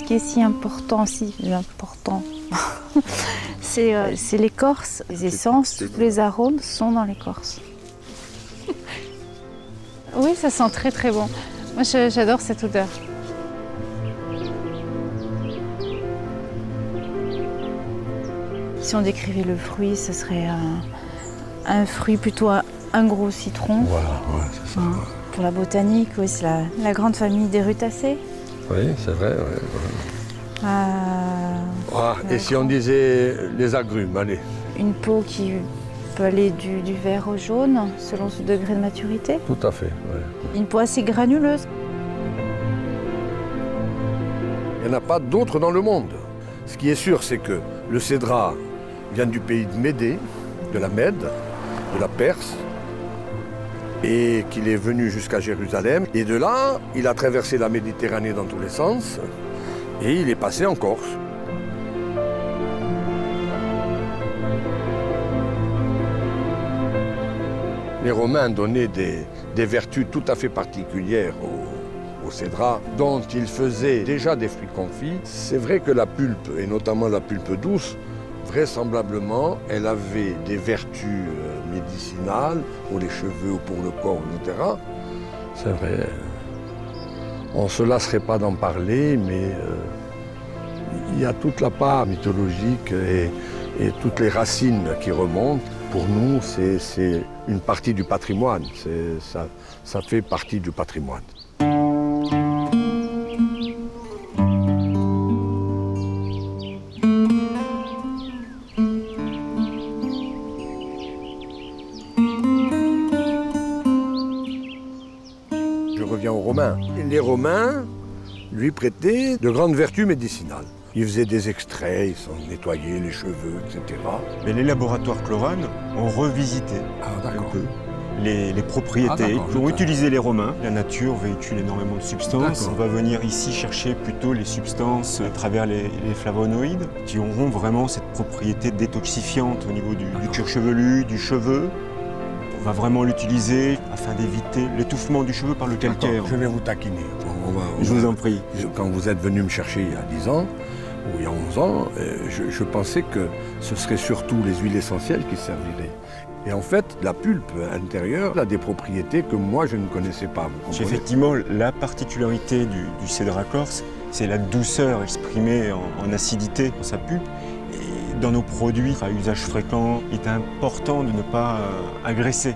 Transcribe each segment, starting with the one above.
ce qui est si important, c'est l'écorce. Les essences, tous les arômes sont dans l'écorce. Oui, ça sent très très bon. Moi, j'adore cette odeur. Si on décrivait le fruit, ce serait un fruit plutôt un gros citron. Voilà, ouais, c'est ça. Ouais. Pour la botanique, oui, c'est la grande famille des rutacées. Oui, c'est vrai. Ouais. Et si on disait les agrumes, allez. Une peau qui peut aller du vert au jaune, selon ce degré de maturité. Tout à fait, ouais. Une peau assez granuleuse. Il n'y en a pas d'autres dans le monde. Ce qui est sûr, c'est que le cédrat vient du pays de Médée, de la Mède, de la Perse, et qu'il est venu jusqu'à Jérusalem. Et de là, il a traversé la Méditerranée dans tous les sens, et il est passé en Corse. Les Romains donnaient des vertus tout à fait particulières au cédrat, dont ils faisaient déjà des fruits confits. C'est vrai que la pulpe, et notamment la pulpe douce, vraisemblablement, elle avait des vertus médicinales pour les cheveux ou pour le corps, etc. C'est vrai. On ne se lasserait pas d'en parler, mais il y a toute la part mythologique et toutes les racines qui remontent. Pour nous, c'est une partie du patrimoine. Ça fait partie du patrimoine. Je reviens aux Romains. Les Romains lui prêtaient de grandes vertus médicinales. Ils faisaient des extraits, ils s'en nettoyaient les cheveux, etc. Mais les laboratoires Cloran ont revisité un peu les propriétés qu'ont utilisé les Romains. La nature véhicule énormément de substances. On va venir ici chercher plutôt les substances à travers les flavonoïdes qui auront vraiment cette propriété détoxifiante au niveau du cuir chevelu, du cheveu. On va vraiment l'utiliser afin d'éviter l'étouffement du cheveu par le calcaire. Je vais vous taquiner. Je vous en prie. Quand vous êtes venu me chercher il y a 10 ans, ou il y a 11 ans, je pensais que ce serait surtout les huiles essentielles qui serviraient. Et en fait, la pulpe intérieure a des propriétés que moi je ne connaissais pas. Effectivement, la particularité du cédrat corse, c'est la douceur exprimée en acidité dans sa pulpe. Et dans nos produits à usage fréquent, il est important de ne pas agresser.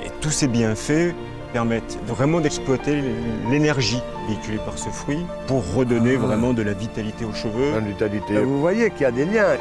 Et tous ces bienfaits permettent vraiment d'exploiter l'énergie véhiculée par ce fruit pour redonner vraiment de la vitalité aux cheveux. La vitalité. Vous voyez qu'il y a des liens.